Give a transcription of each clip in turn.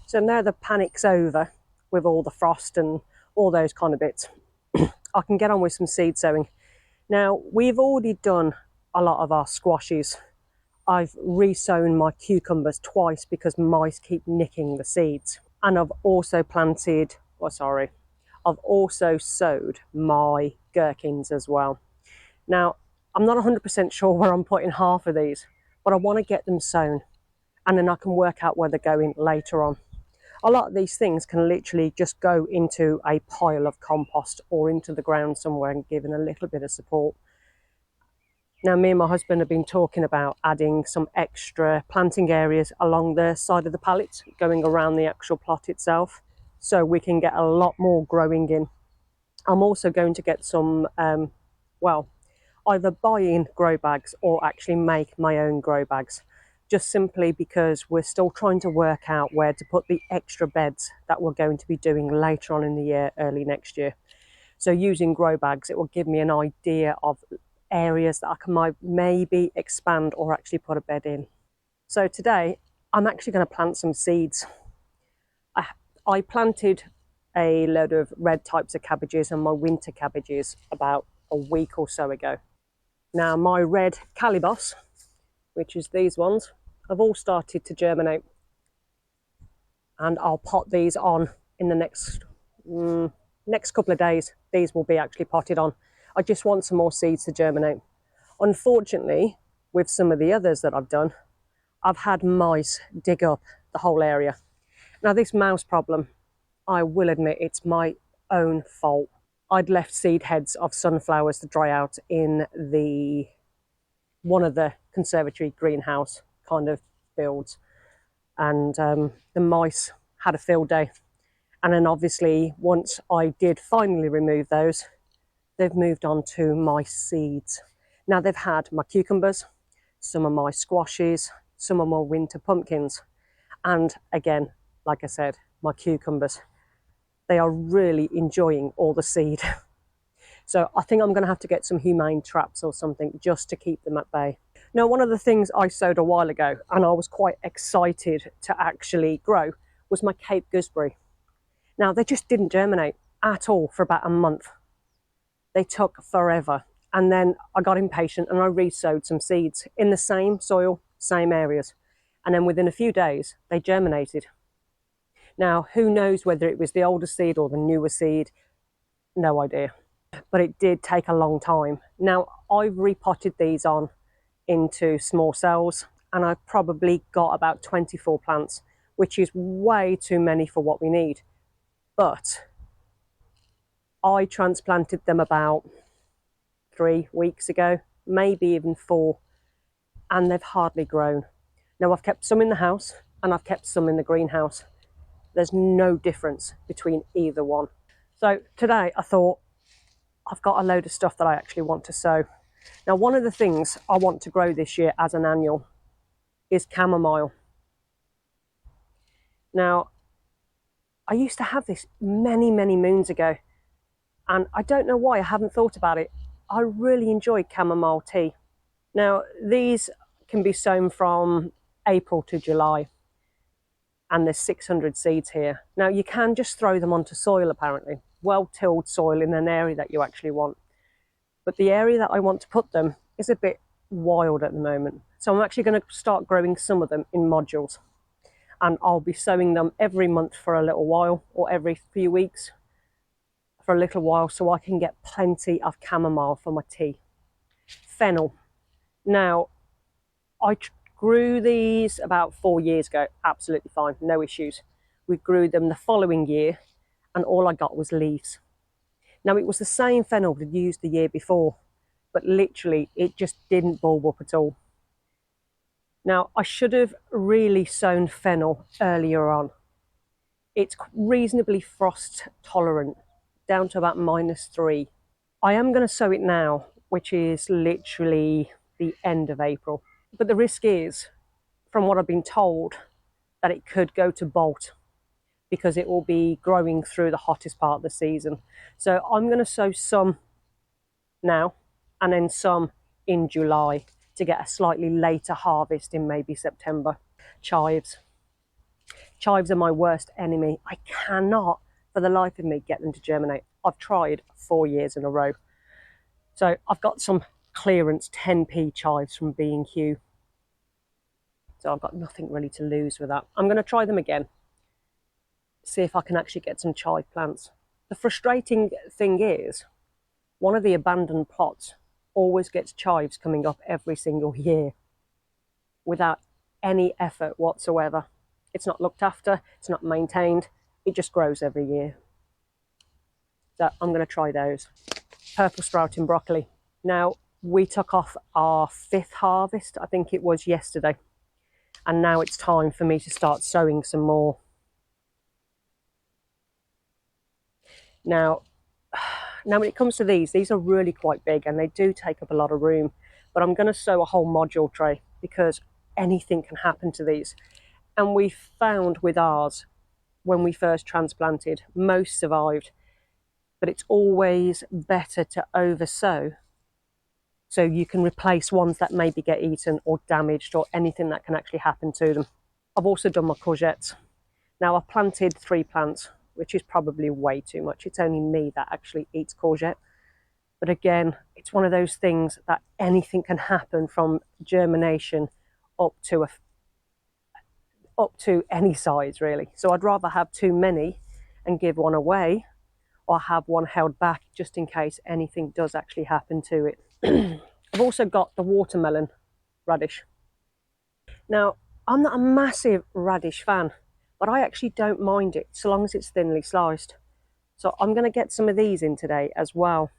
So now the panic's over with all the frost and all those kind of bits, I can get on with some seed sowing. Now, we've already done a lot of our squashes. I've re-sown my cucumbers twice because mice keep nicking the seeds. And I've also planted, I've also sowed my gherkins as well. Now, I'm not 100% sure where I'm putting half of these, but I want to get them sown and then I can work out where they're going later on. A lot of these things can literally just go into a pile of compost or into the ground somewhere and giving a little bit of support. Now, me and my husband have been talking about adding some extra planting areas along the side of the pallet, going around the actual plot itself, so we can get a lot more growing in. I'm also going to get some, either buy in grow bags or actually make my own grow bags, just simply because we're still trying to work out where to put the extra beds that we're going to be doing later on in the year, early next year. So using grow bags, it will give me an idea of areas that I can maybe expand or actually put a bed in. So today I'm actually going to plant some seeds. I planted a load of red types of cabbages and my winter cabbages about a week or so ago. Now my red calibos, which is these ones, have all started to germinate, and I'll pot these on in the next couple of days. These will be actually potted on. I just want some more seeds to germinate. Unfortunately, with some of the others that I've done, I've had mice dig up the whole area. Now this mouse problem, I will admit it's my own fault. I'd left seed heads of sunflowers to dry out in one of the conservatory greenhouse kind of builds, and the mice had a field day. And then obviously once I did finally remove those, they've moved on to my seeds. Now they've had my cucumbers, some of my squashes, some of my winter pumpkins, and again, like I said, my cucumbers. They are really enjoying all the seed. So I think I'm going to have to get some humane traps or something just to keep them at bay. Now, one of the things I sowed a while ago, and I was quite excited to actually grow, was my Cape gooseberry. Now, they just didn't germinate at all for about a month. They took forever. And then I got impatient and I re-sowed some seeds in the same soil, same areas. And then within a few days, they germinated. Now, who knows whether it was the older seed or the newer seed? No idea. But it did take a long time. Now, I've repotted these on into small cells, and I've probably got about 24 plants, which is way too many for what we need. But I transplanted them about 3 weeks ago, maybe even 4, and they've hardly grown. Now, I've kept some in the house and I've kept some in the greenhouse. There's no difference between either one. So today I thought, I've got a load of stuff that I actually want to sow. Now, one of the things I want to grow this year as an annual is chamomile. Now, I used to have this many, many moons ago, and I don't know why I haven't thought about it. I really enjoy chamomile tea. Now, these can be sown from April to July, and there's 600 seeds here. Now, you can just throw them onto soil, apparently, well-tilled soil in an area that you actually want. But the area that I want to put them is a bit wild at the moment. So I'm actually going to start growing some of them in modules. And I'll be sowing them every month for a little while, or every few weeks for a little while, so I can get plenty of chamomile for my tea. Fennel. Now, I grew these about 4 years ago, absolutely fine, no issues. We grew them the following year, and all I got was leaves. Now, it was the same fennel we'd used the year before, but literally it just didn't bulb up at all. Now, I should have really sown fennel earlier on. It's reasonably frost tolerant, down to about -3. I am going to sow it now, which is literally the end of April. But the risk is, from what I've been told, that it could go to bolt, because it will be growing through the hottest part of the season. So I'm going to sow some now and then some in July to get a slightly later harvest in maybe September. Chives. Chives are my worst enemy. I cannot, for the life of me, get them to germinate. I've tried 4 years in a row. So I've got some clearance 10p chives from B&Q. So I've got nothing really to lose with that. I'm going to try them again, see if I can actually get some chive plants. The frustrating thing is, one of the abandoned plots always gets chives coming up every single year without any effort whatsoever. It's not looked after, it's not maintained, it just grows every year. So I'm going to try those. Purple sprouting broccoli. Now, we took off our 5th harvest, I think it was yesterday, and now it's time for me to start sowing some more. Now when it comes to these are really quite big and they do take up a lot of room, but I'm going to sow a whole module tray because anything can happen to these. And we found with ours, when we first transplanted, most survived, but it's always better to oversow so you can replace ones that maybe get eaten or damaged or anything that can actually happen to them. I've also done my courgettes. Now, I've planted 3 plants, which is probably way too much. It's only me that actually eats courgette. But again, it's one of those things that anything can happen from germination up to any size, really. So I'd rather have too many and give one away, or have one held back just in case anything does actually happen to it. I've also got the watermelon radish. Now, I'm not a massive radish fan, but I actually don't mind it so long as it's thinly sliced. So I'm going to get some of these in today as well.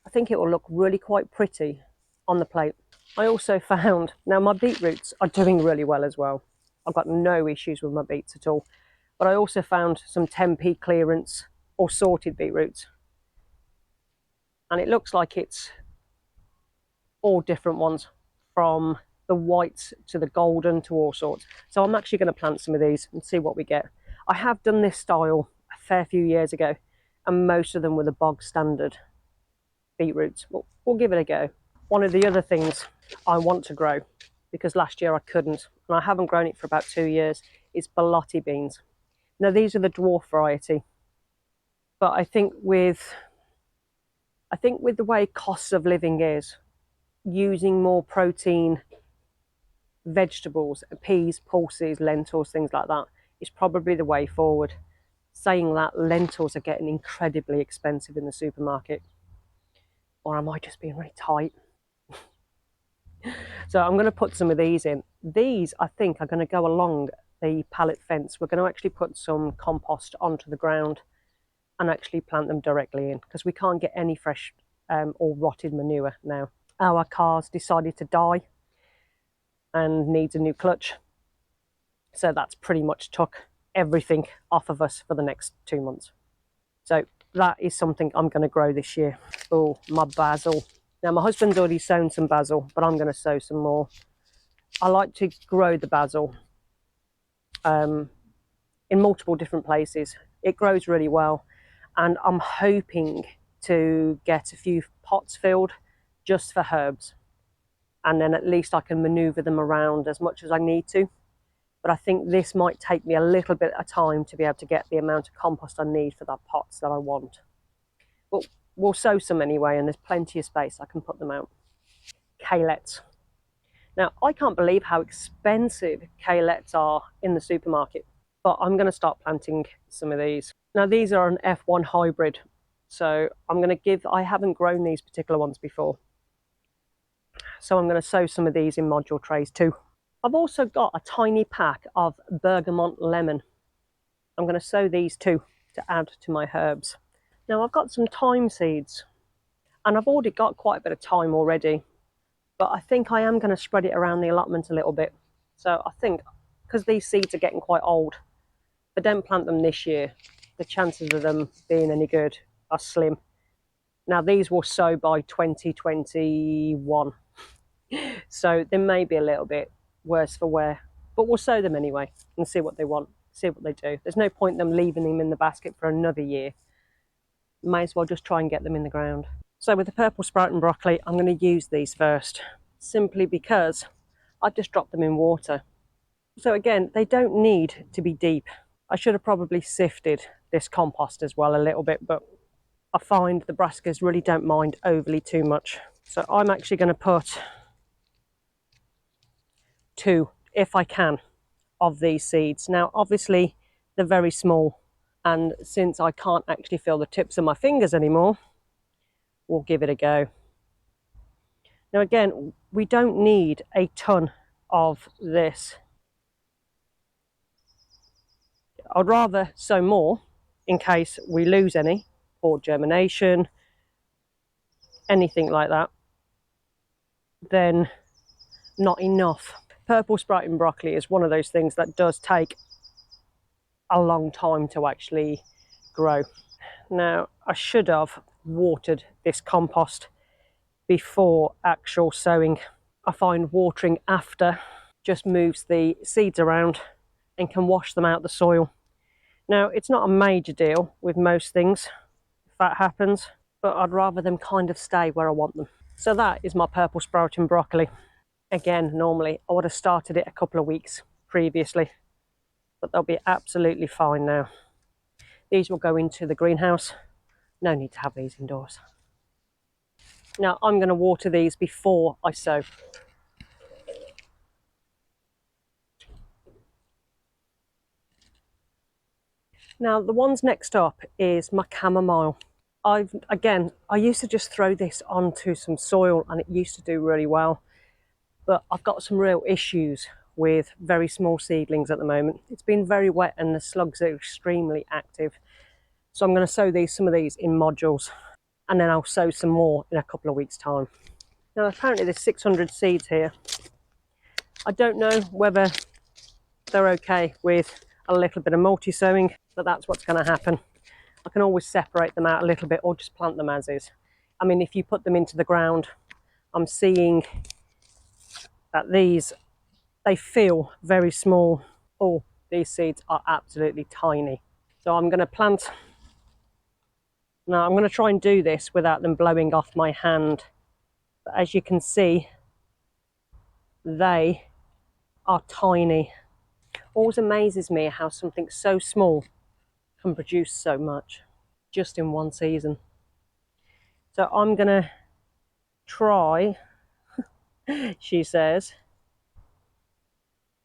I think it will look really quite pretty on the plate. I also found, now my beetroots are doing really well as well. I've got no issues with my beets at all. But I also found some 10p clearance or sorted beetroots. And it looks like it's all different ones, from the whites to the golden to all sorts. So I'm actually going to plant some of these and see what we get. I have done this style a fair few years ago, and most of them were the bog standard beetroots. We'll give it a go. One of the other things I want to grow, because last year I couldn't, and I haven't grown it for about 2 years, is borlotti beans. Now, these are the dwarf variety, but I think with the way costs of living is, using more protein vegetables, peas, pulses, lentils, things like that, is probably the way forward. Saying that, lentils are getting incredibly expensive in the supermarket. Or am I just being really tight? So I'm going to put some of these in. These, I think, are going to go along the pallet fence. We're going to actually put some compost onto the ground and actually plant them directly in, because we can't get any fresh or rotted manure now. Our car's decided to die and needs a new clutch. So that's pretty much took everything off of us for the next 2 months. So that is something I'm going to grow this year. Oh, my basil. Now, my husband's already sown some basil, but I'm going to sow some more. I like to grow the basil in multiple different places. It grows really well, and I'm hoping to get a few pots filled just for herbs, and then at least I can maneuver them around as much as I need to. But I think this might take me a little bit of time to be able to get the amount of compost I need for that pots that I want. But we'll sow some anyway, and there's plenty of space. I can put them out. Kalettes. Now, I can't believe how expensive kalettes are in the supermarket, but I'm going to start planting some of these. Now, these are an F1 hybrid, so I haven't grown these particular ones before. So I'm going to sow some of these in module trays too. I've also got a tiny pack of bergamot lemon. I'm going to sow these too to add to my herbs. Now, I've got some thyme seeds, and I've already got quite a bit of thyme already, but I think I am going to spread it around the allotment a little bit. So I think, because these seeds are getting quite old, if I don't plant them this year, the chances of them being any good are slim. Now, these will sow by 2021, so they may be a little bit worse for wear, but we'll sow them anyway and see what they want, see what they do. There's no point in them leaving them in the basket for another year. May as well just try and get them in the ground. So with the purple sprouting broccoli, I'm going to use these first, simply because I just dropped them in water So again, they don't need to be deep. I should have probably sifted this compost as well a little bit, but I find the brassicas really don't mind overly too much. So I'm actually going to put 2, if I can, of these seeds. Now, obviously, they're very small, and since I can't actually feel the tips of my fingers anymore, we'll give it a go. Now, again, we don't need a ton of this. I'd rather sow more in case we lose any, poor germination, anything like that, than not enough. Purple sprouting broccoli is one of those things that does take a long time to actually grow. Now, I should have watered this compost before actual sowing. I find watering after just moves the seeds around and can wash them out the soil. Now, it's not a major deal with most things if that happens, but I'd rather them kind of stay where I want them. So that is my purple sprouting broccoli. Again, normally I would have started it a couple of weeks previously, but they'll be absolutely fine now. These will go into the greenhouse. No need to have these indoors. Now I'm going to water these before I sow. Now the ones next up is my chamomile. I used to just throw this onto some soil and it used to do really well, but I've got some real issues with very small seedlings at the moment. It's been very wet and the slugs are extremely active. So I'm going to sow some of these in modules, and then I'll sow some more in a couple of weeks' time. Now apparently there's 600 seeds here. I don't know whether they're okay with a little bit of multi-sowing, but that's what's going to happen. I can always separate them out a little bit or just plant them as is. I mean, if you put them into the ground, I'm seeing that they feel very small. Oh, these seeds are absolutely tiny. So I'm going to plant. Now I'm going to try and do this without them blowing off my hand. But as you can see, they are tiny. Always amazes me how something so small can produce so much just in one season. So I'm going to try, she says,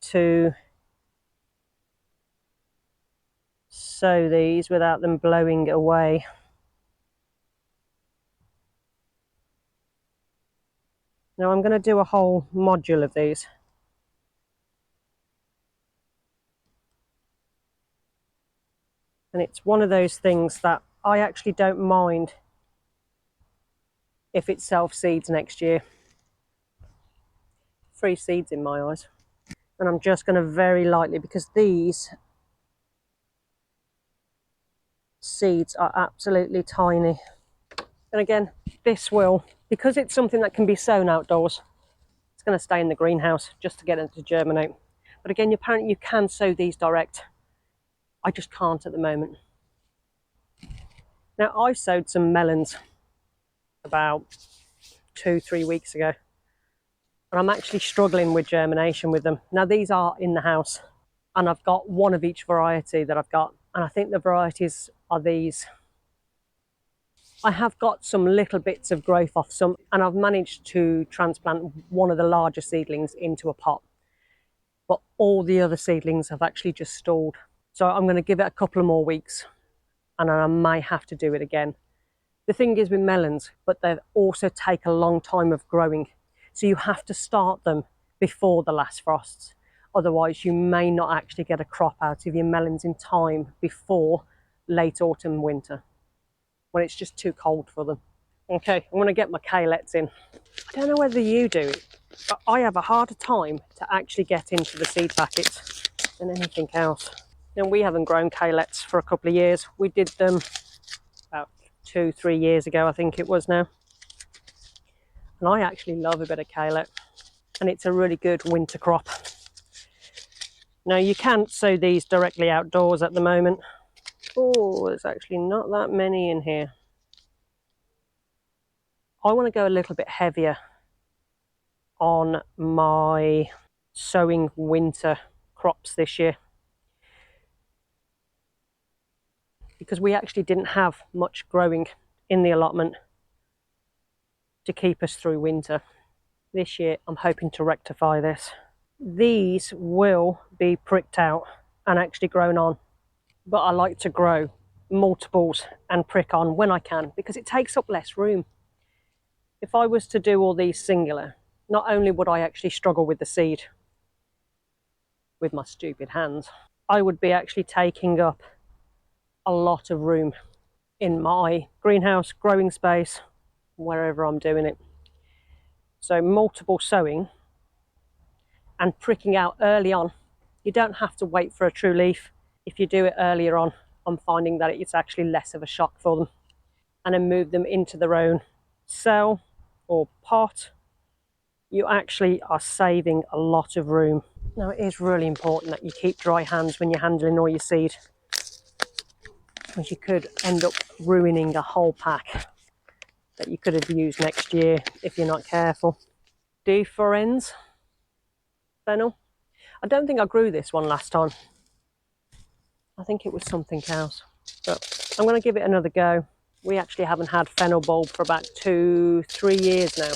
to sow these without them blowing away. Now I'm going to do a whole module of these. And it's one of those things that I actually don't mind if it self-seeds next year. Free seeds in my eyes. And I'm just going to very lightly, because these seeds are absolutely tiny. And again, this will, because it's something that can be sown outdoors, it's going to stay in the greenhouse just to get it to germinate. But again, apparently you can sow these direct. I just can't at the moment. Now, I sowed some melons about 2-3 weeks ago, and I'm actually struggling with germination with them. Now, these are in the house, and I've got one of each variety that I've got, and I think the varieties are these. I have got some little bits of growth off some, and I've managed to transplant one of the larger seedlings into a pot, but all the other seedlings have actually just stalled. So I'm going to give it a couple of more weeks, and I may have to do it again. The thing is with melons, but they also take a long time of growing. So you have to start them before the last frosts. Otherwise, you may not actually get a crop out of your melons in time before late autumn, winter, when it's just too cold for them. Okay, I'm going to get my calyx in. I don't know whether you do it, but I have a harder time to actually get into the seed packets than anything else. And we haven't grown calyx for a couple of years. We did them about 2-3 years ago, I think it was now. And I actually love a bit of calyx, and it's a really good winter crop. Now, you can't sow these directly outdoors at the moment. Oh, there's actually not that many in here. I want to go a little bit heavier on my sowing winter crops this year, because we actually didn't have much growing in the allotment to keep us through winter. This year I'm hoping to rectify this. These will be pricked out and actually grown on, but I like to grow multiples and prick on when I can, because it takes up less room. If I was to do all these singular, not only would I actually struggle with the seed with my stupid hands, I would be actually taking up a lot of room in my greenhouse, growing space, wherever I'm doing it. So multiple sowing and pricking out early on. You don't have to wait for a true leaf. If you do it earlier on, I'm finding that it's actually less of a shock for them. And then move them into their own cell or pot. You actually are saving a lot of room. Now, it is really important that you keep dry hands when you're handling all your seed, because you could end up ruining a whole pack that you could have used next year if you're not careful. Diversifying Fennel. I don't think I grew this one last time. I think it was something else, but I'm going to give it another go. We actually haven't had fennel bulb for about 2-3 years now,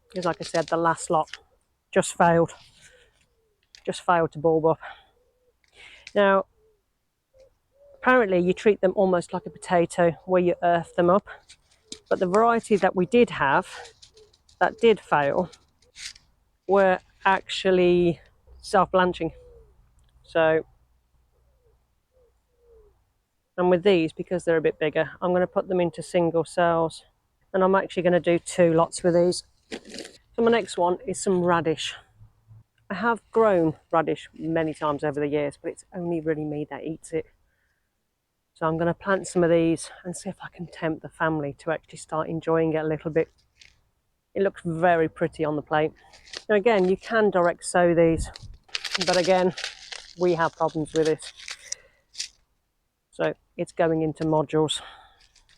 because like I said, the last lot just failed to bulb up. Now, apparently you treat them almost like a potato, where you earth them up, but the variety that we did have that did fail were actually self-blanching. So, and with these, because they're a bit bigger, I'm going to put them into single cells, and I'm actually going to do 2 lots with these. So my next one is some radish. I have grown radish many times over the years, but it's only really me that eats it. So I'm going to plant some of these and see if I can tempt the family to actually start enjoying it a little bit. It looks very pretty on the plate. Now again, you can direct sow these, but again, we have problems with it. So it's going into modules,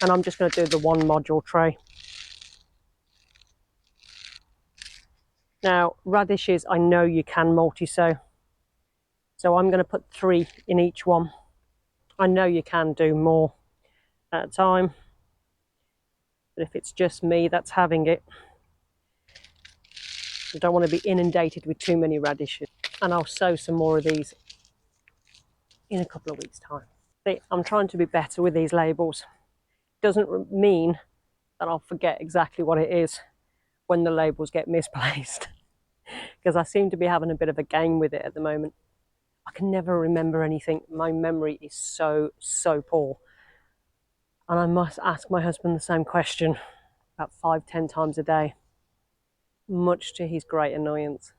and I'm just going to do the 1 module tray. Now, radishes, I know you can multi-sow, so I'm going to put 3 in each one. I know you can do more at a time, but if it's just me that's having it, I don't want to be inundated with too many radishes. And I'll sow some more of these in a couple of weeks' time. See, I'm trying to be better with these labels. Doesn't mean that I'll forget exactly what it is when the labels get misplaced, because I seem to be having a bit of a game with it at the moment. I can never remember anything. My memory is so poor. And I must ask my husband the same question about 5-10 times a day, much to his great annoyance.